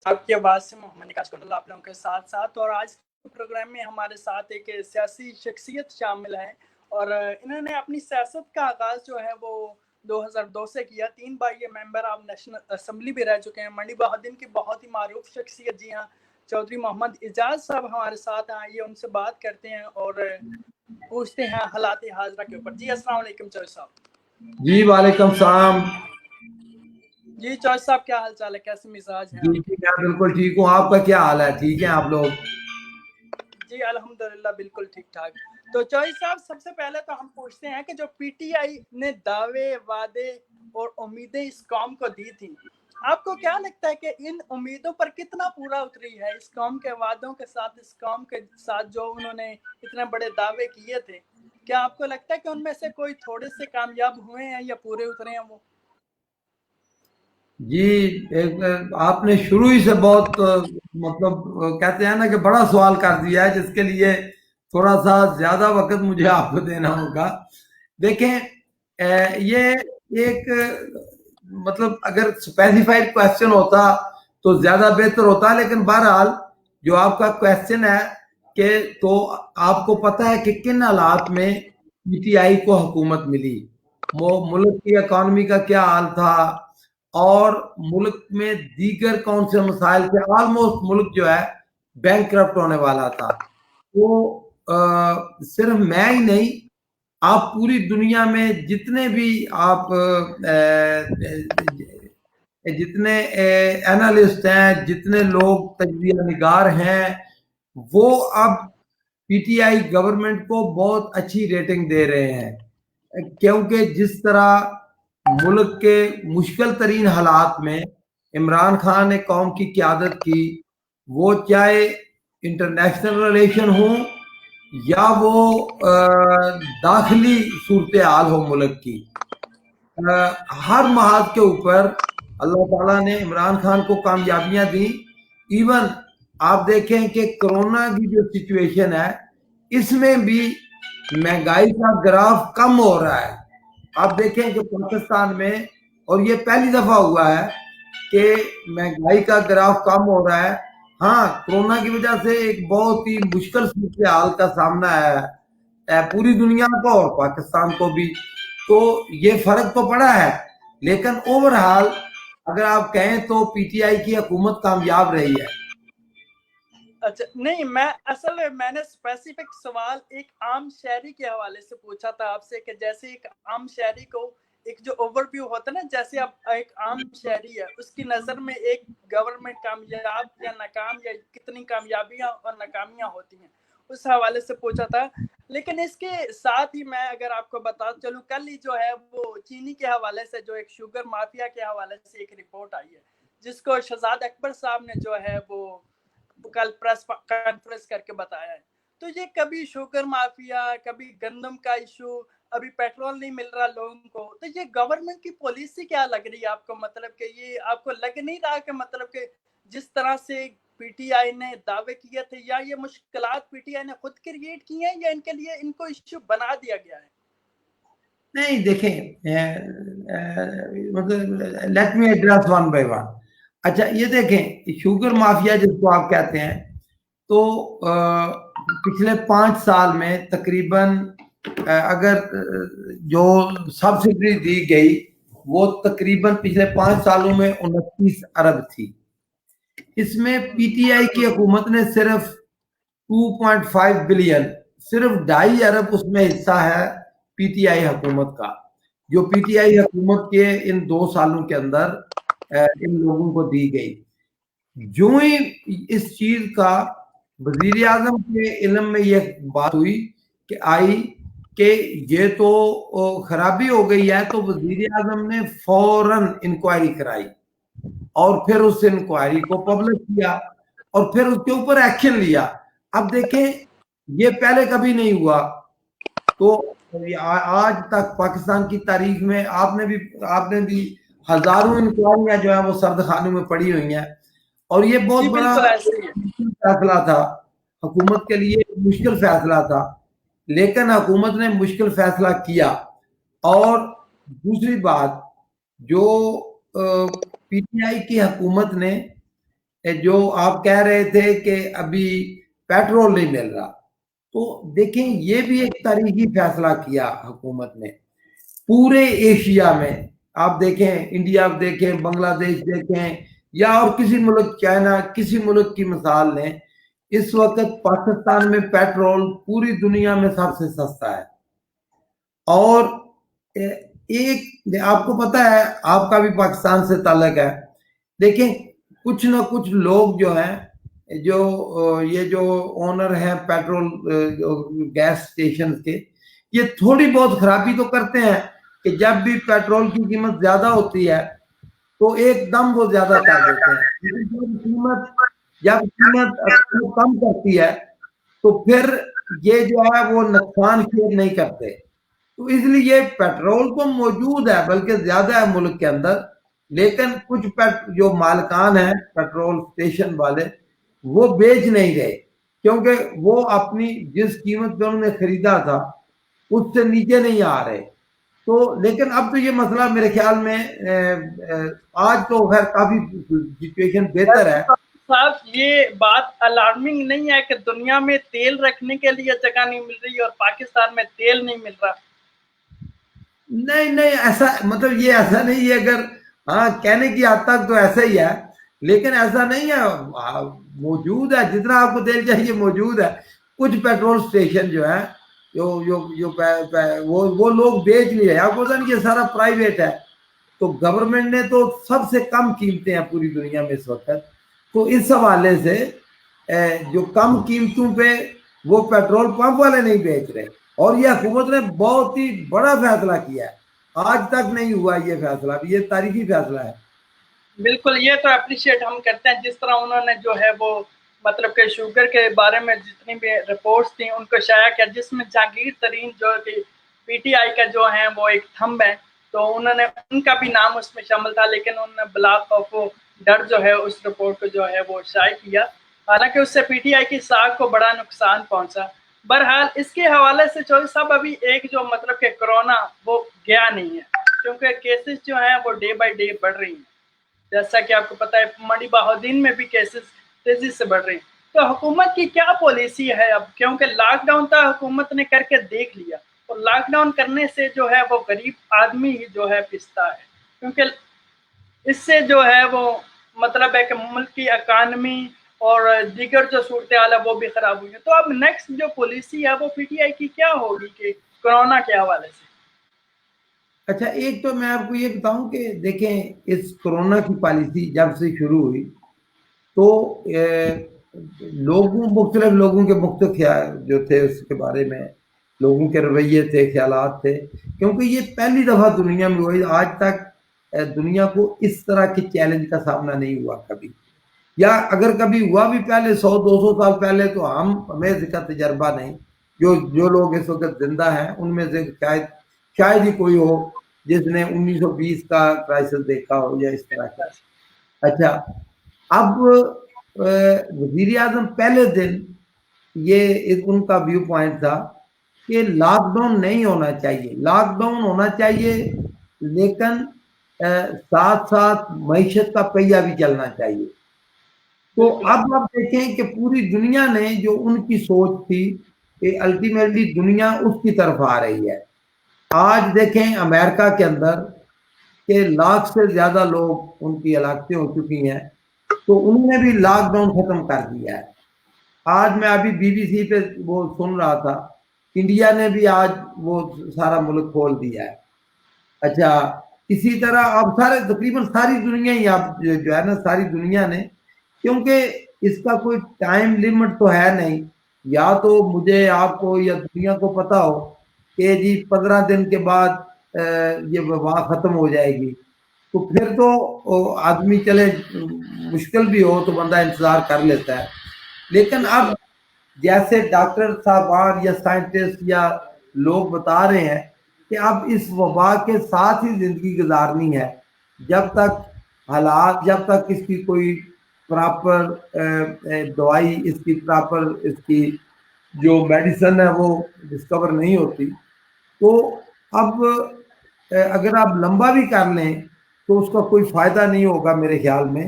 آپ کی آواز سے محمد نکاش کوٹل آپ لوگوں کے ساتھ اور آج کے پروگرام میں ہمارے ساتھ ایک سیاسی شخصیت شامل ہے اور انہوں نے اپنی سیاست کا آغاز جو ہے وہ 2002 سے کیا. 3 بار یہ ممبر آف نیشنل اسمبلی بھی رہ چکے ہیں. منی بہادین کی بہت ہی معروف شخصیت. جی ہاں, چودھری محمد اعجاز صاحب ہمارے ساتھ آئیے, ان سے بات کرتے ہیں اور پوچھتے ہیں حالات حاضرہ کے اوپر. جی السلام علیکم چودھری صاحب. جی وعلیکم السلام. جی چودھری صاحب کیا حال چال ہے, کیسے مزاج ہیں؟ جی میں بالکل ٹھیک ہوں, آپ کا کیا حال ہے؟ ٹھیک ہیں آپ لوگ؟ جی الحمدللہ بالکل ٹھیک ٹھاک. تو چودھری صاحب سب سے پہلے تو ہم پوچھتے ہیں کہ جو پی ٹی آئی نے دعوے وعدے اور امیدیں اس قوم کو دی تھیں, آپ کو کیا لگتا ہے کہ ان امیدوں پر کتنا پورا اتری ہے؟ اس قوم کے وعدوں کے ساتھ, اس قوم کے ساتھ جو انہوں نے اتنے بڑے دعوے کیے تھے, کیا آپ کو لگتا ہے کہ ان میں سے کوئی تھوڑے سے کامیاب ہوئے ہیں یا پورے اترے ہیں وہ؟ جی آپ نے شروع ہی سے بہت مطلب کہتے ہیں نا کہ بڑا سوال کر دیا ہے, جس کے لیے تھوڑا سا زیادہ وقت مجھے آپ کو دینا ہوگا. دیکھیں یہ ایک مطلب اگر اسپیسیفائڈ کویسچن ہوتا تو زیادہ بہتر ہوتا, لیکن بہرحال جو آپ کا کویسچن ہے کہ تو آپ کو پتہ ہے کہ کن حالات میں پی ٹی آئی کو حکومت ملی, ملک کی اکانومی کا کیا حال تھا اور ملک میں دیگر کون سے مسائل تھے. آلموسٹ ملک جو ہے بینک کرپٹ ہونے والا تھا. تو صرف میں ہی نہیں, آپ پوری دنیا میں جتنے بھی آپ جتنے اینالسٹ ہیں, جتنے لوگ تجزیہ نگار ہیں, وہ اب پی ٹی آئی گورنمنٹ کو بہت اچھی ریٹنگ دے رہے ہیں, کیونکہ جس طرح ملک کے مشکل ترین حالات میں عمران خان نے قوم کی قیادت کی, وہ چاہے انٹرنیشنل ریلیشن ہوں یا وہ داخلی صورتحال ہو ملک کی, ہر محاذ کے اوپر اللہ تعالیٰ نے عمران خان کو کامیابیاں دیں. ایون آپ دیکھیں کہ کرونا کی جو سچویشن ہے, اس میں بھی مہنگائی کا گراف کم ہو رہا ہے. آپ دیکھیں کہ پاکستان میں, اور یہ پہلی دفعہ ہوا ہے کہ مہنگائی کا گراف کم ہو رہا ہے. ہاں, کرونا کی وجہ سے ایک بہت ہی مشکل صورتحال کا سامنا ہے پوری دنیا کو اور پاکستان کو بھی, تو یہ فرق تو پڑا ہے, لیکن اوورآل اگر آپ کہیں تو پی ٹی آئی کی حکومت کامیاب رہی ہے. اچھا نہیں, میں نے اسپیسیفک سوال ایک عام شہری کے حوالے سے پوچھا تھا آپ سے, کہ جیسے ایک عام شہری کو ایک جو اوور ویو ہوتا ہے نا, جیسے اب ایک عام شہری ہے, اس کی نظر میں ایک گورنمنٹ کامیاب یا ناکام یا کتنی کامیابیاں اور ناکامیاں ہوتی ہیں, اس حوالے سے پوچھا تھا. لیکن اس کے ساتھ ہی میں اگر آپ کو بتا چلوں, کل ہی جو ہے وہ چینی کے حوالے سے جو ایک شوگر مافیا کے حوالے سے ایک رپورٹ آئی ہے, جس کو شہزاد اکبر صاحب نے جو ہے وہ کل پریس کانفرنس کر کے بتایا ہے. تو یہ کبھی شوگر مافیا, کبھی گندم کا ایشو, ابھی پیٹرول نہیں مل رہا لوگوں کو, تو یہ گورنمنٹ کی پالیسی کیا لگ رہی ہے آپ کو؟ مطلب کہ یہ آپ کو لگ نہیں رہا کہ مطلب کہ جس طرح سے پی ٹی آئی نے دعوے کیے تھے, یا یہ مشکلات پی ٹی آئی نے خود کریٹ کی ہیں یا ان کے لیے ان کو ایشو بنا دیا گیا ہے؟ نہیں دیکھیں, مطلب let me address one by one. اچھا یہ دیکھیں, شوگر مافیا جس کو آپ کہتے ہیں, تو پچھلے 5 سال میں تقریباً اگر جو سبسڈی دی گئی وہ تقریباً پچھلے 5 سالوں میں 29 ارب تھی. اس میں پی ٹی آئی کی حکومت نے صرف 2.5 بلین, صرف 2.5 ارب اس میں حصہ ہے پی ٹی آئی حکومت کا, جو پی ٹی آئی حکومت کے ان 2 سالوں کے اندر ان لوگوں کو دی گئی. جو ہی اس چیز کا وزیر اعظم کے علم میں یہ بات ہوئی کہ آئی کہ یہ تو خرابی ہو گئی ہے, تو وزیر اعظم نے فوراً انکوائری کرائی اور پھر اس انکوائری کو پبلش کیا اور پھر اس کے اوپر ایکشن لیا. اب دیکھیں یہ پہلے کبھی نہیں ہوا, تو آج تک پاکستان کی تاریخ میں آپ نے بھی ہزاروں انکوائریاں جو ہیں وہ سرد خانے میں پڑی ہوئی ہیں, اور یہ بہت بڑا فیصلہ تھا حکومت کے لیے, مشکل فیصلہ تھا, لیکن حکومت نے مشکل فیصلہ کیا. اور دوسری بات, جو پی ٹی آئی کی حکومت نے جو آپ کہہ رہے تھے کہ ابھی پیٹرول نہیں مل رہا، تو دیکھیں یہ بھی ایک تاریخی فیصلہ کیا حکومت نے پورے ایشیا میں. آپ دیکھیں انڈیا آپ دیکھیں، بنگلہ دیش دیکھیں، یا اور کسی ملک، چائنا، کسی ملک کی مثال لیں، اس وقت پاکستان میں پیٹرول پوری دنیا میں سب سے سستا ہے. اور ایک آپ کو پتا ہے، آپ کا بھی پاکستان سے تعلق ہے، دیکھیں کچھ نہ کچھ لوگ جو ہیں، جو یہ جو اونر ہیں پیٹرول گیس اسٹیشن کے، یہ تھوڑی بہت خرابی تو کرتے ہیں کہ جب بھی پیٹرول کی قیمت زیادہ ہوتی ہے تو ایک دم وہ زیادہ کر دیتے ہیں، لیکن جب قیمت کم کرتی ہے تو پھر یہ جو ہے وہ نقصان شیئر نہیں کرتے. تو اس لیے پیٹرول تو موجود ہے، بلکہ زیادہ ہے ملک کے اندر، لیکن کچھ جو مالکان ہیں پیٹرول اسٹیشن والے، وہ بیچ نہیں رہے، کیونکہ وہ اپنی جس قیمت پہ انہوں نے خریدا تھا اس سے نیچے نہیں آ رہے. تو لیکن اب تو یہ مسئلہ میرے خیال میں آج تو خیر کافی سچویشن بہتر ہے. صاحب یہ بات الارمنگ نہیں ہے کہ دنیا میں تیل رکھنے کے لیے جگہ نہیں مل رہی اور پاکستان میں تیل نہیں مل رہا؟ نہیں ایسا مطلب یہ ایسا نہیں ہے، اگر ہاں کہنے کی حد تک تو ایسا ہی ہے، لیکن ایسا نہیں ہے، موجود ہے جتنا آپ کو تیل چاہیے موجود ہے. کچھ پیٹرول سٹیشن جو ہے وہ لوگ بیچ نہیں رہے. آپ کو پتا نہیں یہ سارا پرائیویٹ ہے، تو گورنمنٹ نے تو سب سے کم قیمتیں ہیں پوری دنیا میں اس وقت. تو اس حوالے سے جو کم قیمتوں پہ وہ پیٹرول پمپ والے نہیں بیچ رہے، اور یہ حکومت نے بہت ہی بڑا فیصلہ کیا ہے، آج تک نہیں ہوا یہ فیصلہ، یہ تاریخی فیصلہ ہے. بالکل، یہ تو اپریشیٹ ہم کرتے ہیں جس طرح انہوں نے جو ہے وہ مطلب کہ شوگر کے بارے میں جتنی بھی رپورٹس تھیں ان کو شائع کیا، جس میں جہانگیر ترین جو کہ پی ٹی آئی کا جو ہیں وہ ایک تھمب ہے، تو انہوں نے ان کا بھی نام اس میں شامل تھا، لیکن انہوں نے بلا خوف و ڈر جو ہے اس رپورٹ کو جو ہے وہ شائع کیا، حالانکہ اس سے پی ٹی آئی کی ساکھ کو بڑا نقصان پہنچا. بہرحال اس کے حوالے سے چودھری صاحب ابھی ایک جو مطلب کہ کرونا وہ گیا نہیں ہے، کیونکہ کیسز جو ہیں وہ ڈے بائی ڈے بڑھ رہی ہیں، جیسا کہ آپ کو پتا ہے منی بہودین میں بھی کیسز تیزی سے بڑھ رہے ہیں. تو حکومت کی کیا پالیسی ہے اب، کیونکہ لاک ڈاؤن تھا حکومت نے کر کے دیکھ لیا، اور لاک ڈاؤن کرنے سے جو ہے وہ غریب آدمی ہی جو ہے پستا ہے، کیونکہ اس سے جو ہے وہ مطلب ہے کہ ملک کی اکانومی اور دیگر جو صورتحال ہے وہ بھی خراب ہوئی ہے. تو اب نیکسٹ جو پالیسی ہے وہ پی ٹی آئی کی کیا ہوگی کہ کرونا کے حوالے سے؟ اچھا ایک تو میں آپ کو یہ بتاؤں کہ دیکھیں اس کرونا کی پالیسی جب سے شروع ہوئی تو مختلف لوگوں کے مختلف خیال جو تھے اس کے بارے میں، لوگوں کے رویے تھے، خیالات تھے، کیونکہ یہ پہلی دفعہ دنیا میں ہوئی، آج تک دنیا کو اس طرح کے چیلنج کا سامنا نہیں ہوا کبھی، یا اگر کبھی ہوا بھی پہلے 100-200 سال پہلے تو ہمیں اس کا تجربہ نہیں. جو لوگ اس وقت زندہ ہیں ان میں سے شاید ہی کوئی ہو جس نے 1920 کا کرائسس دیکھا ہو یا اس طرح کا. اچھا اب وزیر اعظم پہلے دن یہ ان کا ویو پوائنٹ تھا کہ لاک ڈاؤن نہیں ہونا چاہیے، لاک ڈاؤن ہونا چاہیے لیکن ساتھ ساتھ معیشت کا پہیہ بھی چلنا چاہیے. تو اب آپ دیکھیں کہ پوری دنیا نے جو ان کی سوچ تھی کہ الٹیمیٹلی دنیا اس کی طرف آ رہی ہے. آج دیکھیں امریکہ کے اندر کہ 1 لاکھ سے زیادہ لوگ ان کی ہلاکتیں ہو چکی ہیں، تو انہوں نے بھی لاک ڈاؤن ختم کر دیا ہے. آج میں ابھی بی بی سی پہ وہ سن رہا تھا، انڈیا نے بھی آج وہ سارا ملک کھول دیا ہے. اچھا اسی طرح اب تقریباً ساری دنیا ہی اب جو ہے نا ساری دنیا نے، کیونکہ اس کا کوئی ٹائم لیمٹ تو ہے نہیں، یا تو مجھے آپ کو یا دنیا کو پتا ہو کہ جی 15 دن کے بعد یہ وبا ختم ہو جائے گی، تو پھر تو آدمی چلے مشکل بھی ہو تو بندہ انتظار کر لیتا ہے. لیکن اب جیسے ڈاکٹر صاحبان یا سائنٹسٹ یا لوگ بتا رہے ہیں کہ اب اس وبا کے ساتھ ہی زندگی گزارنی ہے، جب تک حالات، جب تک اس کی کوئی پراپر دوائی، اس کی پراپر اس کی جو میڈیسن ہے وہ ڈسکور نہیں ہوتی. تو اب اگر آپ لمبا بھی کر لیں تو اس کا کوئی فائدہ نہیں ہوگا میرے خیال میں.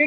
کہ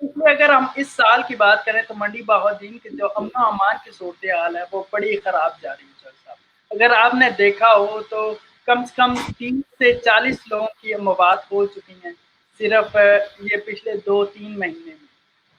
پچھلے اگر ہم اس سال کی بات کریں تو منڈی بہاؤالدین کی جو امن و امان کی صورتحال ہے وہ بڑی خراب جا رہی ہے جج صاحب. اگر آپ نے دیکھا ہو تو کم سے کم 30 سے 40 لوگوں کی موات ہو چکی ہیں صرف یہ پچھلے 2-3 مہینے میں.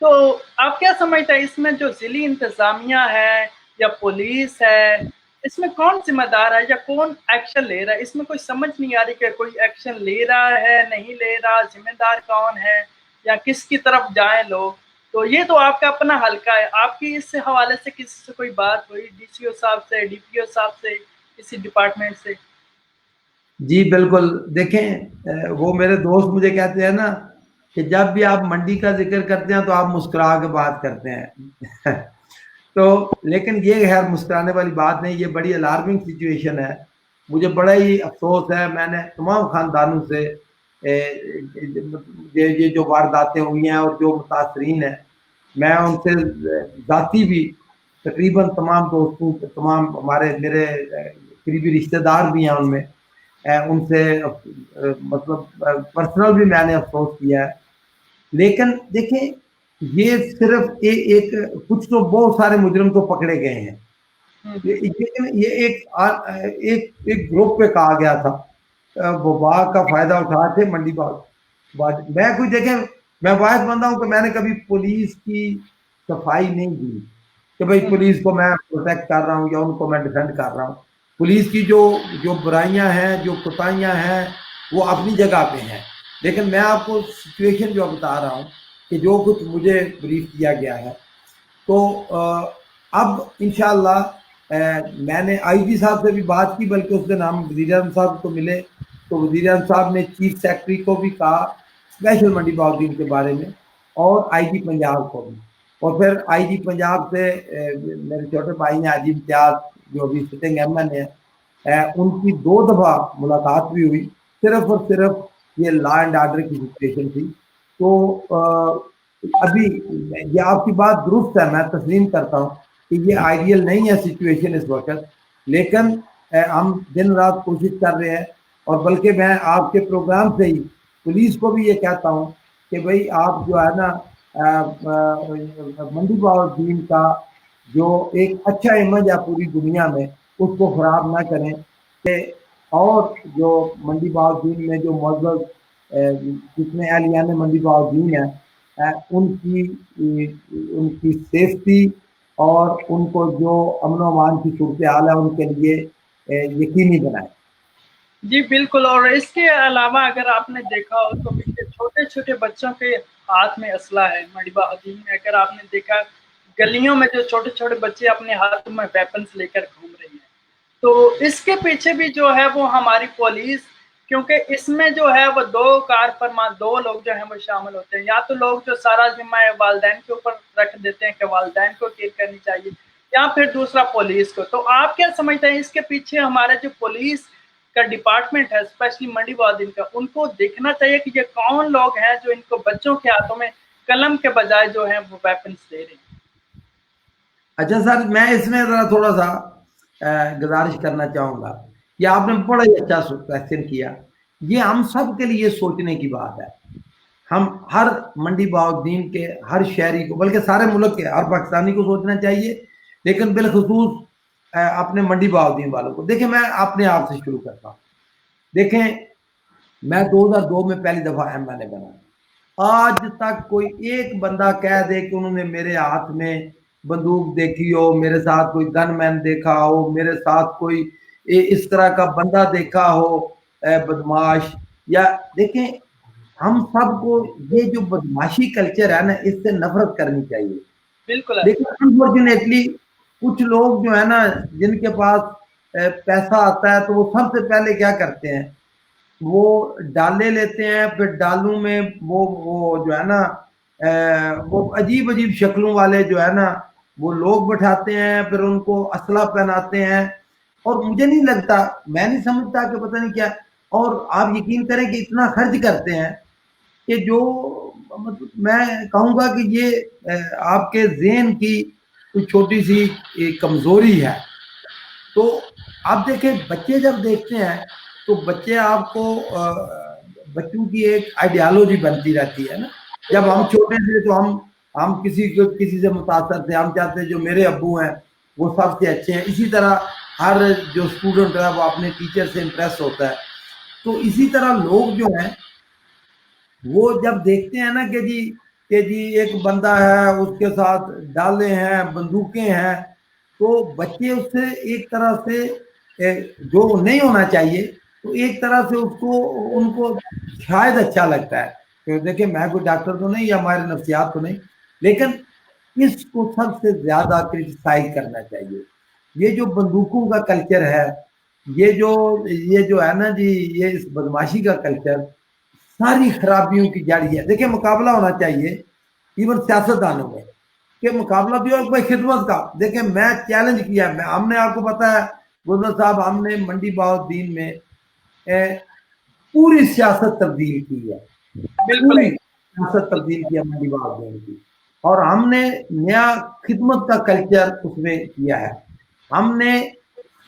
تو آپ کیا سمجھتا ہے اس میں جو ضلعی انتظامیہ ہے یا پولیس ہے, اس میں کون ذمہ دار ہے یا کون ایکشن لے رہا ہے؟ اس میں کوئی سمجھ نہیں آ رہی کہ کوئی ایکشن لے رہا ہے نہیں لے رہا, ذمہ دار کون ہے یا کس کی طرف جائیں لوگ. تو یہ تو آپ کا اپنا حلقہ ہے, آپ کی اس حوالے سے کسی سے کوئی بات ہوئی, ڈی سی او صاحب سے, ڈی پی او صاحب سے, کسی ڈپارٹمنٹ سے؟ جی بالکل. دیکھیں وہ میرے دوست مجھے کہتے ہیں نا کہ جب بھی آپ منڈی کا ذکر کرتے ہیں تو آپ مسکرا کے بات کرتے ہیں تو لیکن یہ خیر مسکرانے والی بات نہیں, یہ بڑی الارمنگ سچویشن ہے. مجھے بڑا ہی افسوس ہے, میں نے تمام خاندانوں سے یہ جو وارداتیں ہوئی ہیں اور جو متاثرین ہیں میں ان سے ذاتی بھی تقریباً تمام دوستوں تمام ہمارے میرے قریبی رشتہ دار بھی ہیں ان میں, ان سے مطلب پرسنل بھی میں نے افسوس کیا ہے. لیکن دیکھیں یہ صرف ایک کچھ تو بہت سارے مجرم تو پکڑے گئے ہیں, لیکن یہ ایک گروپ پہ کہا گیا تھا وبا کا فائدہ اٹھا کے منڈی میں کچھ دیکھیں میں واحد بندہ ہوں کہ میں نے کبھی پولیس کی صفائی نہیں دی کہ بھائی پولیس کو میں پروٹیکٹ کر رہا ہوں یا ان کو میں ڈیفینڈ کر رہا ہوں. پولیس کی جو برائیاں ہیں جو کوتاہیاں ہیں وہ اپنی جگہ پہ ہیں, لیکن میں آپ کو سچویشن جو بتا رہا ہوں کہ جو کچھ مجھے بریف کیا گیا ہے تو اب انشاءاللہ میں نے آئی جی صاحب سے بھی بات کی, بلکہ اس دن ہم وزیر اعظم صاحب کو ملے تو وزیر اعظم صاحب نے چیف سیکرٹری کو بھی کہا اسپیشل منڈی بہاؤالدین کے بارے میں اور آئی جی پنجاب کو بھی, اور پھر آئی جی پنجاب سے میرے چھوٹے بھائی نے حاجی امتیاز جو ابھی سٹنگ ایم این ہے ان کی 2 دفعہ ملاقات بھی ہوئی, صرف اور صرف یہ لا اینڈ آرڈر کی سچویشن تھی. تو ابھی یہ آپ کی بات درست ہے, میں تسلیم کرتا ہوں کہ یہ آئیڈیل نہیں ہے سچویشن اس وقت, لیکن ہم دن رات کوشش کر رہے ہیں. اور بلکہ میں آپ کے پروگرام سے ہی پولیس کو بھی یہ کہتا ہوں کہ بھئی آپ جو ہے نا منڈی بہاؤالدین کا جو ایک اچھا امیج ہے پوری دنیا میں اس کو خراب نہ کریں, کہ اور جو منڈی بہاؤالدین میں جو معزز جتنے اہلیان منڈی بہاؤالدین ہیں ان کی سیفٹی اور ان کو جو امن و امان کی صورتحال ہے ان کے لیے یقینی بنائیں. جی بالکل, اور اس کے علاوہ اگر آپ نے دیکھا ہو تو چھوٹے چھوٹے بچوں کے ہاتھ میں اسلحہ ہے منڈی بہاؤالدین میں. اگر آپ نے دیکھا گلیوں میں جو چھوٹے چھوٹے بچے اپنے ہاتھوں میں ویپنز لے کر گھوم رہے ہیں, تو اس کے پیچھے بھی جو ہے وہ ہماری پولیس, کیونکہ اس میں جو ہے وہ 2 کار فرما 2 لوگ جو ہیں وہ شامل ہوتے ہیں. یا تو لوگ جو سارا ذمہ والدین کے اوپر رکھ دیتے ہیں کہ والدین کو کیئر کرنی چاہیے, یا پھر دوسرا پولیس کو. تو آپ کیا سمجھتے ہیں اس کے پیچھے ہمارے جو پولیس کا ڈپارٹمنٹ ہے اسپیشلی منڈی بہاؤالدین کا, ان کو دیکھنا چاہیے کہ یہ کون لوگ ہیں جو ان کو بچوں کے ہاتھوں میں قلم کے بجائے جو ہیں وہ ویپنز دے رہے ہیں؟ اچھا سر, میں اس میں ذرا تھوڑا سا گزارش کرنا چاہوں گا. یہ آپ نے بڑا ہی اچھا کویسچن کیا, یہ ہم سب کے لیے سوچنے کی بات ہے. ہم ہر منڈی بہاؤالدین کے ہر شہری کو, بلکہ سارے ملک کے ہر پاکستانی کو سوچنا چاہیے, لیکن بالخصوص اپنے منڈی بہاؤالدین والوں کو. دیکھیں میں اپنے آپ سے شروع کرتا ہوں. دیکھیں میں 2002 میں پہلی دفعہ ایم این اے بنا, آج تک کوئی ایک بندہ کہہ دے کہ انہوں نے میرے ہاتھ میں بندوق دیکھی ہو, میرے ساتھ کوئی گن مین دیکھا ہو, میرے ساتھ کوئی اس طرح کا بندہ دیکھا ہو بدماش, یا دیکھیں ہم سب کو یہ جو بدماشی کلچر ہے نا اس سے نفرت کرنی چاہیے. بالکل. لیکن انفارچونیٹلی کچھ لوگ جو ہے نا جن کے پاس پیسہ آتا ہے تو وہ سب سے پہلے کیا کرتے ہیں, وہ ڈالے لیتے ہیں, پھر ڈالوں میں وہ جو ہے نا وہ عجیب عجیب شکلوں والے جو ہے نا وہ لوگ بٹھاتے ہیں, پھر ان کو اسلحہ پہناتے ہیں, اور مجھے نہیں لگتا, میں نہیں سمجھتا کہ پتہ نہیں کیا, اور آپ یقین کریں کہ اتنا خرچ کرتے ہیں کہ جو مطلب میں کہوں گا کہ یہ آپ کے ذہن کی کوئی چھوٹی سی کمزوری ہے. تو آپ دیکھیں بچے جب دیکھتے ہیں تو بچے آپ کو بچوں کی ایک آئیڈیالوجی بنتی رہتی ہے نا, جب ہم چھوٹے تھے تو ہم کسی سے متاثر تھے, ہم چاہتے جو میرے ابو ہیں وہ سب سے اچھے ہیں. اسی طرح ہر جو اسٹوڈنٹ ہے وہ اپنے ٹیچر سے امپریس ہوتا ہے. تو اسی طرح لوگ جو ہیں وہ جب دیکھتے ہیں نا کہ جی ایک بندہ ہے, اس کے ساتھ ڈالے ہیں, بندوقیں ہیں, تو بچے اس سے ایک طرح سے جو نہیں ہونا چاہیے, تو ایک طرح سے ان کو شاید اچھا لگتا ہے. دیکھیں میں کوئی ڈاکٹر تو نہیں یا ہمارے نفسیات تو نہیں, لیکن اس کو سب سے زیادہ کرٹیسائز کرنا چاہیے. یہ جو بندوقوں کا کلچر ہے, یہ جو ہے نا جی, یہ اس بدماشی کا کلچر ساری خرابیوں کی جڑ ہے. دیکھیں مقابلہ ہونا چاہیے ایون سیاست دانوں میں, کہ مقابلہ بھی ہو کوئی خدمت کا. دیکھیں میں چیلنج کیا, ہم نے آپ کو پتا ہے گورنر صاحب, ہم نے منڈی بہاؤالدین میں پوری سیاست تبدیل کی ہے, بالکل پوری سیاست تبدیل کیا منڈی بہاؤالدین کی, اور ہم نے نیا خدمت کا کلچر اس میں کیا ہے. ہم نے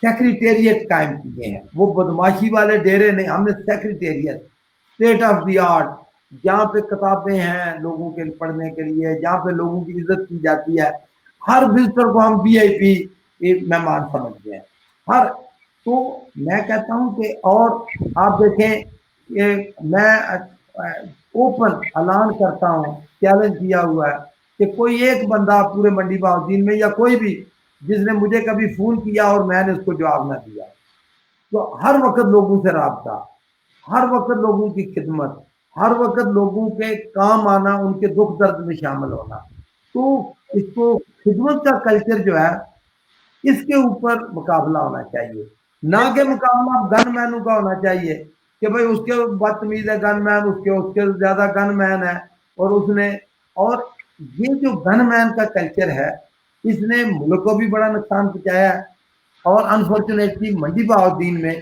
سیکریٹریٹ قائم کیے ہیں, وہ بدماشی والے ڈیرے نہیں, ہم نے secretariat state of the art, جہاں پہ کتابیں ہیں لوگوں کے پڑھنے کے لیے, جہاں پہ لوگوں کی عزت کی جاتی ہے, ہر وزٹر کو ہم وی آئی پی مہمان سمجھتے ہیں ہر. تو میں کہتا ہوں کہ, اور آپ دیکھیں کہ میں اوپن اعلان کرتا ہوں, چیلنج کیا ہوا ہے کہ کوئی ایک بندہ پورے منڈی بہاؤالدین میں یا کوئی بھی جس نے مجھے کبھی فون کیا اور میں نے اس کو جواب نہ دیا, تو ہر وقت لوگوں سے رابطہ, ہر وقت لوگوں کی خدمت, ہر وقت لوگوں کے کام آنا, ان کے دکھ درد میں شامل ہونا. تو اس کو خدمت کا کلچر جو ہے اس کے اوپر مقابلہ ہونا چاہیے, نہ کہ مقابلہ گن مینوں کا ہونا چاہیے کہ بھئی اس کے بدتمیز ہے گن مین, اس کے زیادہ گن مین ہے, اور اس نے, اور یہ جو گن مین کا کلچر ہے اس نے ملک کو بھی بڑا نقصان پہنچایا ہے. اور انفارچونیٹلی منڈی بہاؤالدین میں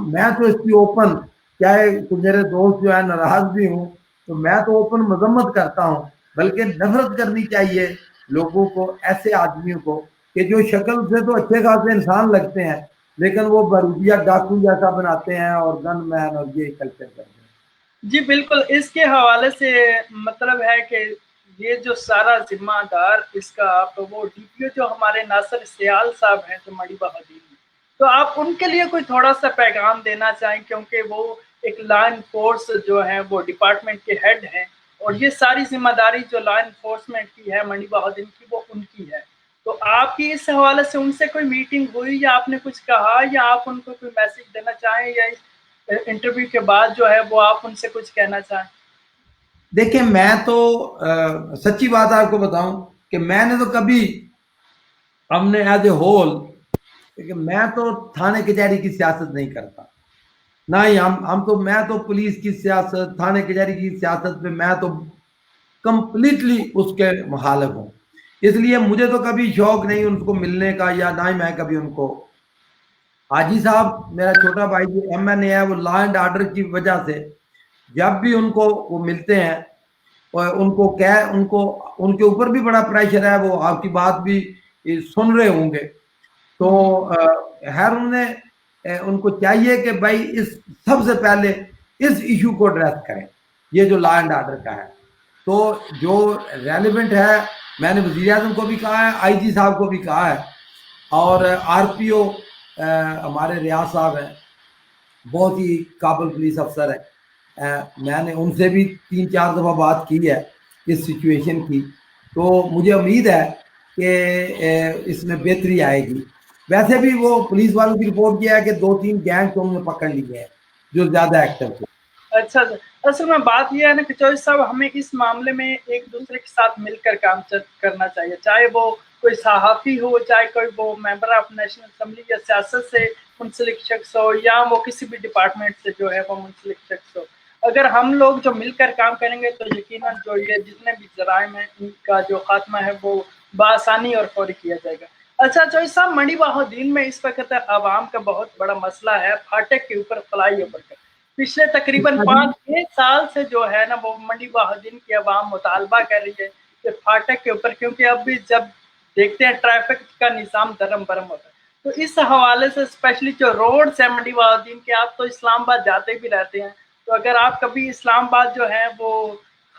میں تو اس کی اوپن, چاہے میرے دوست جو ہے ناراض بھی ہوں, تو میں تو اوپن مذمت کرتا ہوں, بلکہ نفرت کرنی چاہیے لوگوں کو, ایسے آدمیوں کو کہ جو شکل سے تو اچھے خاصے انسان لگتے ہیں لیکن وہ برویا ڈاکو جیسا بناتے ہیں اور گن مین اور یہ کلچر کرتے ہیں. جی بالکل, اس کے حوالے سے مطلب ہے کہ یہ جو سارا ذمہ دار اس کا آپ وہ ڈی پی او جو ہمارے ناصر سیال صاحب ہیں جو منڈی بہاؤالدین میں, تو آپ ان کے لیے کوئی تھوڑا سا پیغام دینا چاہیں, کیونکہ وہ ایک لا انفورس جو ہے وہ ڈپارٹمنٹ کے ہیڈ ہیں, اور یہ ساری ذمہ داری جو لا انفورسمنٹ کی ہے منڈی بہاؤالدین کی وہ ان کی ہے. تو آپ کی اس حوالے سے ان سے کوئی میٹنگ ہوئی, یا آپ نے کچھ کہا, یا آپ ان کو کوئی میسج دینا چاہیں, یا انٹرویو کے بعد جو ہے وہ آپ ان سے کچھ کہنا چاہیں؟ دیکھیں میں تو سچی بات آپ کو بتاؤں کہ میں نے تو کبھی, ہم نے ایز اے ہول, میں تو تھانے کچہری کی سیاست نہیں کرتا, نہ ہی میں تو پولیس کی سیاست, تھانے کچہری کی سیاست پہ میں تو کمپلیٹلی اس کے مخالف ہوں. اس لیے مجھے تو کبھی شوق نہیں ان کو ملنے کا, یا نہ ہی میں کبھی ان کو. حاجی صاحب میرا چھوٹا بھائی جو ایم این اے ہے, وہ لا اینڈ آرڈر کی وجہ سے جب بھی ان کو وہ ملتے ہیں, ان کو ان کے اوپر بھی بڑا پریشر ہے, وہ آپ کی بات بھی سن رہے ہوں گے, تو خیر ان کو چاہیے کہ بھائی اس سب سے پہلے اس ایشو کو ایڈریس کریں, یہ جو لا اینڈ آرڈر کا ہے. تو جو ریلیونٹ ہے, میں نے وزیر اعظم کو بھی کہا ہے, آئی جی صاحب کو بھی کہا ہے, اور آر پی او ہمارے ریاض صاحب ہیں, بہت ہی قابل پولیس افسر ہے, میں نے ان سے بھی 3-4 دفعہ بات کی ہے اس سچویشن کی, تو مجھے امید ہے کہ اس میں بہتری آئے گی. ویسے بھی وہ پولیس والوں کی رپورٹ کیا ہے کہ 2-3 گینگ تو انہوں نے پکڑ لیے ہیں جو زیادہ ایکٹیو تھے. اچھا, اصل میں بات یہ ہے نا کہ چوہدری صاحب, ہمیں اس معاملے میں ایک دوسرے کے ساتھ مل کر کام کرنا چاہیے, چاہے وہ کوئی صحافی ہو, چاہے کوئی وہ ممبر آف نیشنل اسمبلی یا سیاست سے منسلک شخص ہو, یا وہ کسی بھی ڈپارٹمنٹ سے جو ہے وہ منسلک شخص ہو. اگر ہم لوگ جو مل کر کام کریں گے تو یقیناً جو یہ جتنے بھی جرائم ہیں ان کا جو خاتمہ ہے وہ بآسانی اور فوری کیا جائے گا. اچھا چوہدری صاحب, منڈی بہاؤالدین میں اس وقت عوام کا بہت بڑا مسئلہ ہے پھاٹک کے اوپر فلائی اوور کا. پچھلے تقریباً 5-6 سال سے جو ہے نا وہ منڈی بہاؤالدین کی عوام مطالبہ کر رہی ہے کہ پھاٹک کے اوپر, کیونکہ اب بھی جب دیکھتے ہیں ٹریفک کا نظام درم برم ہوتا ہے, تو اس حوالے سے اسپیشلی جو روڈ ہے منڈی بہاؤالدین کے, آپ تو اسلام آباد جاتے بھی رہتے ہیں, تو اگر آپ کبھی اسلام آباد جو ہے وہ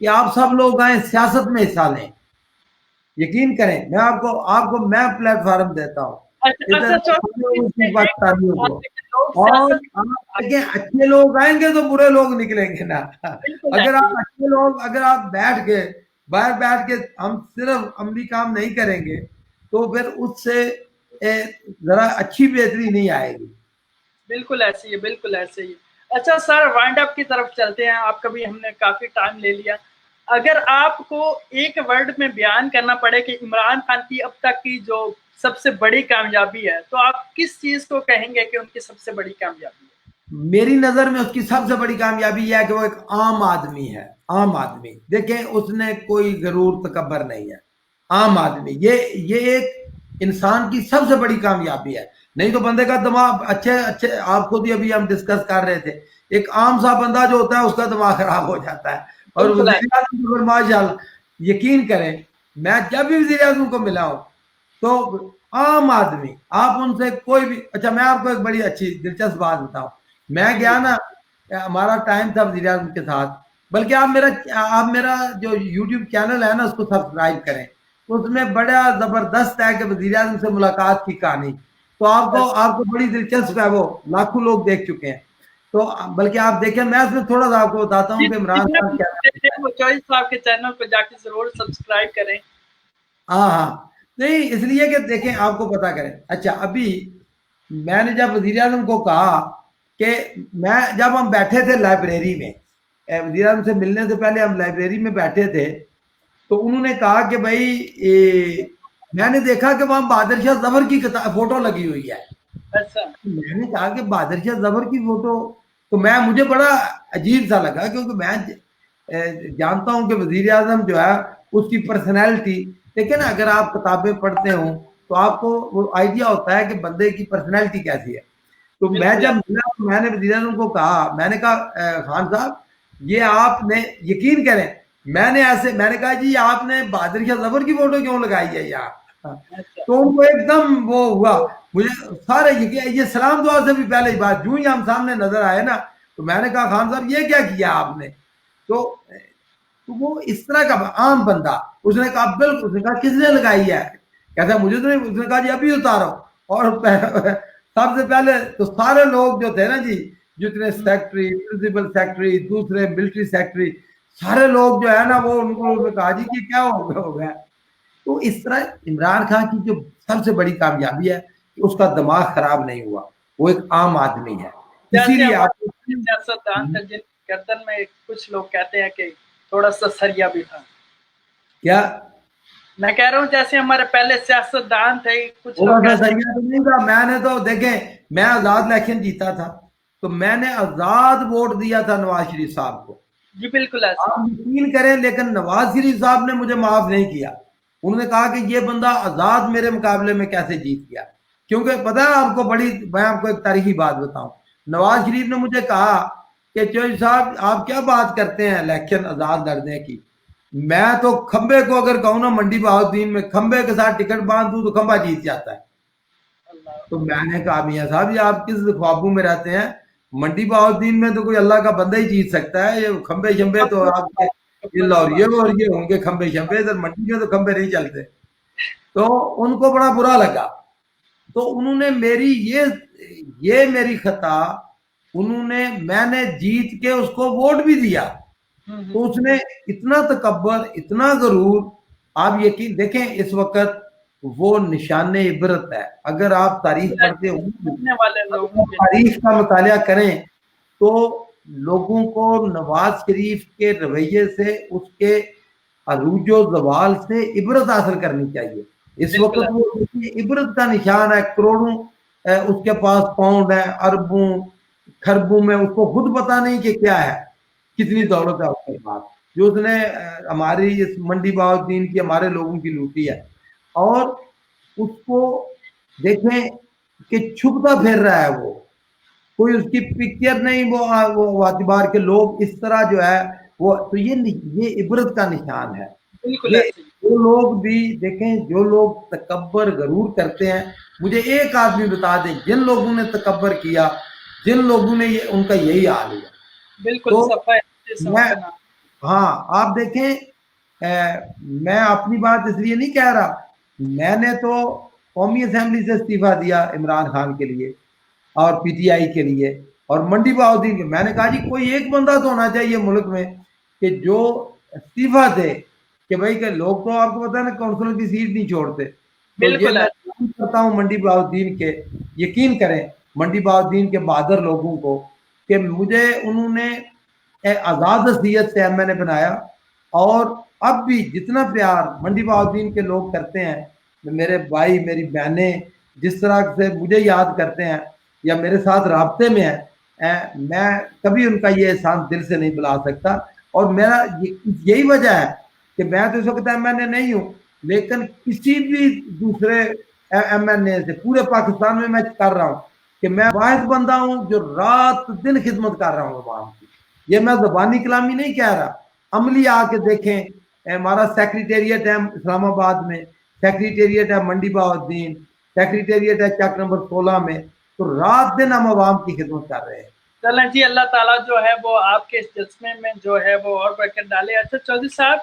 کہ آپ سب لوگ آئیں سیاست میں حصہ لیں. یقین کریں میں آپ کو میں پلیٹ فارم دیتا ہوں. اور اچھے لوگ آئیں گے تو برے لوگ نکلیں گے نا. اگر آپ اچھے لوگ اگر آپ بیٹھ کے باہر بیٹھ کے ہم صرف عملی کام نہیں کریں گے تو پھر اس سے ذرا اچھی بہتری نہیں آئے گی. بالکل ایسے ہی ہے، بالکل ایسے ہی. اچھا سر، وائنڈ اپ کی طرف چلتے ہیں. آپ کا بھی ہم نے کافی ٹائم لے لیا. اگر آپ کو ایک ورڈ میں بیان کرنا پڑے کہ عمران خان کی اب تک کی جو سب سے بڑی کامیابی ہے تو آپ کس چیز کو کہیں گے کہ ان کی سب سے بڑی کامیابی ہے؟ میری نظر میں اس کی سب سے بڑی کامیابی یہ ہے کہ وہ ایک عام آدمی ہے. عام آدمی دیکھیں اس نے کوئی غرور تکبر نہیں ہے. عام آدمی یہ ایک انسان کی سب سے بڑی کامیابی ہے. نہیں تو بندے کا دماغ اچھے آپ خود ہی ابھی ہم ڈسکس کر رہے تھے ایک عام سا بندہ جو ہوتا ہے اس کا دماغ خراب ہو جاتا ہے. اور وزیر اعظم ماشاء اللہ یقین کریں میں جب بھی وزیر اعظم کو ملا ہوں تو عام آدمی آپ ان سے کوئی بھی. اچھا میں آپ کو ایک بڑی اچھی دلچسپ بات بتاؤں. میں گیا نا ہمارا ٹائم تھا وزیر اعظم کے ساتھ بلکہ آپ میرا جو یوٹیوب چینل ہے نا اس کو سبسکرائب کریں. اس میں بڑا زبردست ہے کہ وزیر اعظم سے ملاقات کی کہانی. تو آپ کو بڑی دلچسپ ہے. وہ لاکھوں لوگ دیکھ چکے ہیں. تو بلکہ آپ دیکھیں میں اس میں تھوڑا سا آپ کو بتاتا ہوں کہ عمران خان کیا چوائس صاحب کے چینل پہ جا کے ضرور سبسکرائب کریں. ہاں نہیں اس لیے کہ دیکھیں آپ کو پتا کریں. اچھا ابھی میں نے جب وزیر اعظم کو کہا کہ جب ہم بیٹھے تھے لائبریری میں وزیر اعظم سے ملنے سے پہلے ہم لائبریری میں بیٹھے تھے تو انہوں نے کہا کہ بھائی میں نے دیکھا کہ وہاں بہادر شاہ ظفر کی فوٹو لگی ہوئی ہے. میں نے کہا کہ بہادر شاہ ظفر کی فوٹو تو مجھے بڑا عجیب سا لگا کیونکہ میں جانتا ہوں کہ وزیر اعظم جو ہے اس کی پرسنالٹی لیکن اگر آپ کتابیں پڑھتے ہوں تو آپ کو وہ آئیڈیا ہوتا ہے کہ بندے کی پرسنالٹی کیسی ہے. تو میں جب میں نے وزیر اعظم کو کہا میں نے کہا خان صاحب یہ آپ نے یقین کریں میں نے کہا جی آپ نے بہادر شاہ ظفر کی فوٹو کیوں لگائی ہے یار. تو ان کو ایک دم وہ ہوا مجھے سارے یہ سلام دعا سے بھی پہلے ہی بات جو ہی ہم سامنے نظر آئے نا تو میں نے کہا خان صاحب یہ کیا کیا آپ نے. تو وہ اس طرح کا عام بندہ اس نے کہا بالکل اس نے کہا کس نے لگائی ہے کہتا مجھے تو نہیں. اس نے کہا جی ابھی اتارو. اور سب سے پہلے تو سارے لوگ جو تھے نا جی جتنے سیکٹری پرنسپل سیکٹری دوسرے ملٹری سیکٹری سارے لوگ جو ہے نا وہ ان کو کہا جی کہ کیا ہو گیا. تو اس طرح عمران خان کی جو سب سے بڑی کامیابی ہے کہ اس کا دماغ خراب نہیں ہوا. وہ ایک عام آدمی ہے. اسی لیے سیاستدان تھا جن گردن میں کچھ لوگ کہتے ہیں کہ تھوڑا سا سریا بھی تھا. کیا میں کہہ رہا ہوں جیسے ہمارے پہلے سیاستدان تھے کچھ نہیں تھا. میں نے تو دیکھیں میں آزاد الیکشن جیتا تھا تو میں نے آزاد ووٹ دیا تھا نواز شریف صاحب کو. جی بالکل آپ یقین کریں لیکن نواز شریف صاحب نے مجھے معاف نہیں کیا. انہوں نے کہا کہ یہ بندہ آزاد میرے مقابلے میں کیسے جیت گیا. کیونکہ پتا ہے آپ کو میں آپ کو ایک تاریخی بات بتاؤں. نواز شریف نے مجھے کہا کہ چوہدری صاحب آپ کیا بات کرتے ہیں الیکشن آزاد لڑنے کی. میں تو کھمبے کو اگر کہوں نا منڈی بہاؤدین میں کھمبے کے ساتھ ٹکٹ باندھ دوں تو کھمبا جیت جاتا ہے. تو میں نے کہا میاں صاحب یہ آپ کس خوابوں میں رہتے ہیں. منڈی بہاؤدین میں تو کوئی اللہ کا بندہ ہی جیت سکتا ہے. یہ کھمبے شمبے تو آپ کے یہ ہوں گے کھمبے شمبے سر منڈی میں تو کھمبے نہیں چلتے. تو ان کو بڑا برا لگا. تو انہوں نے میری خطا میں نے جیت کے اس کو ووٹ بھی دیا. تو اس نے اتنا تکبر اتنا غرور آپ یقین دیکھیں اس وقت وہ نشان عبرت ہے. اگر آپ تاریخ پڑھتے تاریخ کا مطالعہ کریں تو لوگوں کو نواز شریف کے رویے سے اس کے عروج و زوال سے عبرت حاصل کرنی چاہیے. اس وقت وہ عبرت کا نشان ہے. کروڑوں اس کے پاس پاؤنڈ ہے اربوں خربوں میں اس کو خود پتا نہیں کہ کیا ہے کتنی دولت ہے اس کے پاس جو اس نے ہماری اس منڈی بہاؤدین کی ہمارے لوگوں کی لوٹی ہے. اور اس کو دیکھیں کہ چھپتا پھر رہا ہے وہ کوئی اس کی پکچر نہیں. وہ اعتبار کے لوگ اس طرح جو ہے وہ تو یہ عبرت کا نشان ہے. جو لوگ بھی دیکھیں جو لوگ تکبر غرور کرتے ہیں مجھے ایک آدمی بتا دیں جن لوگوں نے تکبر کیا جن لوگوں نے ان کا یہی حال ہوا. بالکل ہاں آپ دیکھیں میں اپنی بات اس لیے نہیں کہہ رہا، میں نے تو قومی اسمبلی سے استعفیٰ دیا عمران خان کے لیے اور پی ٹی آئی کے لیے اور منڈی بہاؤدین کے، میں نے کہا جی کوئی ایک بندہ تو ہونا چاہیے ملک میں کہ جو استعفیٰ دے کہ بھائی کہ لوگ تو آپ کو پتا ہے نا کونسلر کی سیٹ نہیں چھوڑتے، تو یہ بالکل میں کرتا ہوں منڈی بہاؤدین کے، یقین کریں منڈی بہاؤدین کے بہادر لوگوں کو کہ مجھے انہوں نے آزاد حیثیت سے ایم این اے بنایا، اور اب بھی جتنا پیار منڈی بہاؤدین کے لوگ کرتے ہیں، میرے بھائی میری بہنیں جس طرح سے مجھے یاد کرتے ہیں یا میرے ساتھ رابطے میں ہیں، میں کبھی ان کا یہ احسان دل سے نہیں بلا سکتا، اور میرا یہی وجہ ہے کہ میں تو اس وقت ایم این اے نہیں ہوں، لیکن کسی بھی دوسرے ایم این اے سے پورے پاکستان میں کر رہا ہوں کہ میں واحد بندہ ہوں جو رات دن خدمت کر رہا ہوں عوام کی، یہ میں زبانی کلامی نہیں کہہ رہا، عملی آ کے دیکھیں، ہمارا سیکریٹریٹ ہے اسلام آباد میں، سیکریٹریٹ ہے منڈی بہاؤدین، سیکریٹریٹ ہے چک نمبر 16 میں، تو رات دن ہم عوام کی خدمت کر رہے ہیں۔ چلیں جی، اللہ تعالیٰ جو ہے وہ آپ کے اس جذبے میں جو ہے وہ اور برکت ڈالے۔ اچھا چودھری صاحب،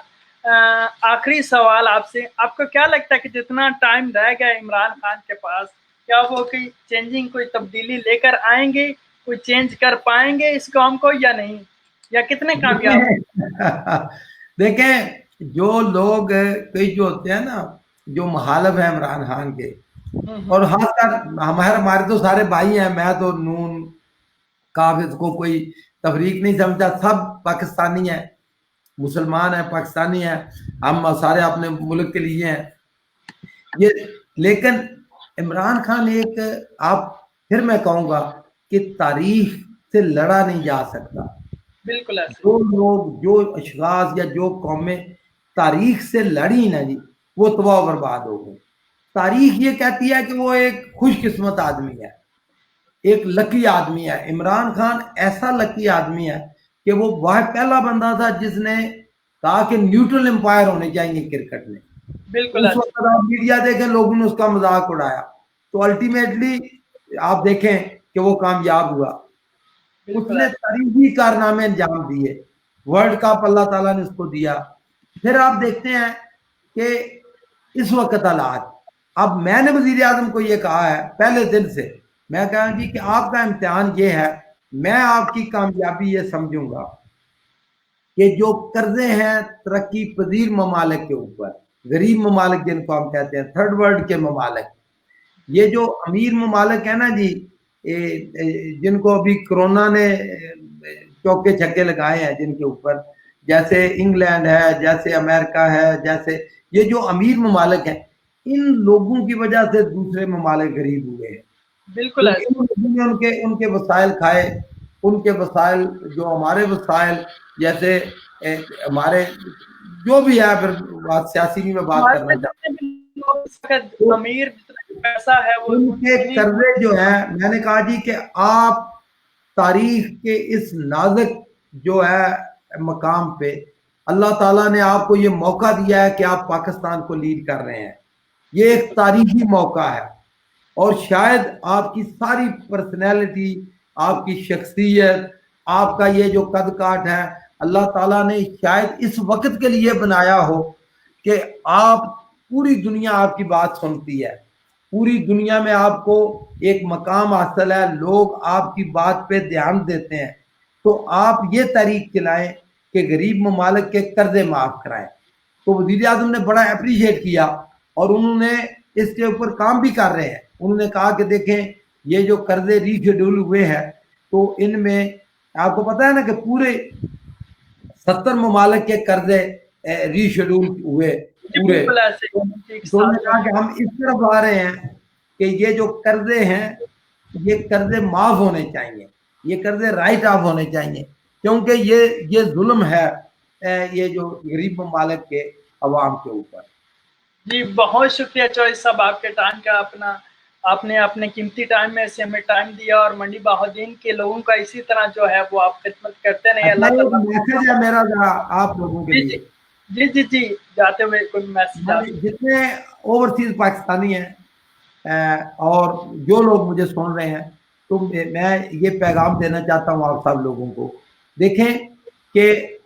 آخری سوال آپ سے، آپ کو کیا لگتا ہے کہ جتنا ٹائم رہ گیا عمران خان کے پاس، کیا وہ کوئی چینجنگ، کوئی تبدیلی لے کر آئیں گے، کوئی چینج کر پائیں گے اس قوم کو یا نہیں، یا کتنے کامیاب؟ دیکھیں جو لوگ کئی جو ہوتے ہیں نا جو مخالف ہیں عمران خان کے، اور خاص کر ہمارے تو سارے بھائی ہیں، میں تو نون کافر کو کوئی تفریق نہیں سمجھتا، سب پاکستانی ہیں، مسلمان ہیں، پاکستانی ہیں، ہم سارے اپنے ملک کے لیے ہیں یہ، لیکن عمران خان ایک، آپ پھر میں کہوں گا کہ تاریخ سے لڑا نہیں جا سکتا، بالکل ایسے جو لوگ جو اشخاص یا جو قومیں تاریخ سے لڑی نا جی وہ تباہ و برباد ہو گئے۔ تاریخ یہ کہتی ہے کہ وہ ایک خوش قسمت آدمی ہے، ایک لکی آدمی ہے، عمران خان ایسا لکی آدمی ہے کہ وہ پہلا بندہ تھا جس نے کہا کہ نیوٹرل امپائر ہونے چاہیے کرکٹ میں، بالکل اس وقت آپ میڈیا دیکھیں لوگوں نے اس کا مذاق اڑایا، تو الٹیمیٹلی آپ دیکھیں کہ وہ کامیاب ہوا، اس نے تاریخی کارنامے انجام دیے، ورلڈ کپ اللہ تعالیٰ نے اس کو دیا۔ پھر آپ دیکھتے ہیں کہ اس وقت حالات، اب میں نے وزیر اعظم کو یہ کہا ہے پہلے دن سے، میں کہا جی کہ آپ کا امتحان یہ ہے، میں آپ کی کامیابی یہ سمجھوں گا کہ جو قرضے ہیں ترقی پذیر ممالک کے اوپر، غریب ممالک جن کو ہم کہتے ہیں تھرڈ ورلڈ کے ممالک، یہ جو امیر ممالک ہیں نا جی، جن کو ابھی کرونا نے چوکے چھکے لگائے ہیں جن کے اوپر، جیسے انگلینڈ ہے، جیسے امریکہ ہے، جیسے یہ جو امیر ممالک ہیں، ان لوگوں کی وجہ سے دوسرے ممالک غریب ہوئے ہیں، بالکل ان کے وسائل کھائے، ان کے وسائل جو ہمارے وسائل جیسے ہمارے جو بھی ہے، پھر بات سیاسی بھی میں بات کرنا چاہتا ہوں، امیر پیسہ ہے وہ ان کے قرضے جو ہیں، میں نے کہا جی کہ آپ تاریخ کے اس نازک جو ہے مقام پہ اللہ تعالیٰ نے آپ کو یہ موقع دیا ہے کہ آپ پاکستان کو لیڈ کر رہے ہیں، یہ ایک تاریخی موقع ہے، اور شاید آپ کی ساری پرسنالٹی، آپ کی شخصیت، آپ کا یہ جو قد کاٹ ہے، اللہ تعالیٰ نے شاید اس وقت کے لیے بنایا ہو کہ آپ پوری دنیا آپ کی بات سنتی ہے، پوری دنیا میں آپ کو ایک مقام حاصل ہے، لوگ آپ کی بات پہ دھیان دیتے ہیں، تو آپ یہ تحریک چلائیں کہ غریب ممالک کے قرضے معاف کرائیں۔ تو وزیر اعظم نے بڑا اپریشیٹ کیا، اور انہوں نے اس کے اوپر کام بھی کر رہے ہیں، انہوں نے کہا کہ دیکھیں یہ جو قرضے ری شیڈول ہوئے ہیں تو ان میں آپ کو پتا ہے نا کہ پورے 70 ممالک کے قرضے ری شیڈول ہوئے پورے، تو انہوں نے کہا کہ ہم اس طرف آ رہے ہیں کہ یہ جو قرضے ہیں یہ قرضے معاف ہونے چاہیے، یہ قرضے رائٹ آف ہونے چاہیے، کیونکہ یہ ظلم ہے یہ جو غریب ممالک کے عوام کے اوپر۔ جی بہت شکریہ چوہدری صاحب آپ کے ٹائم کا، آپ نے اپنے قیمتی ٹائم میں سے ہمیں ٹائم دیا، اور منڈی بہاؤدین کے لوگوں کا اسی طرح جو ہے وہ آپ خدمت کرتے رہے۔ اللہ تعالیٰ میسج ہے میرا ذرا آپ لوگوں کے لیے، جی جاتے ہوئے کوئی میسج؟ جتنے اوورسیز پاکستانی ہیں اور جو لوگ مجھے سن رہے ہیں، تو میں یہ پیغام دینا چاہتا ہوں آپ سب لوگوں کو، دیکھیں کہ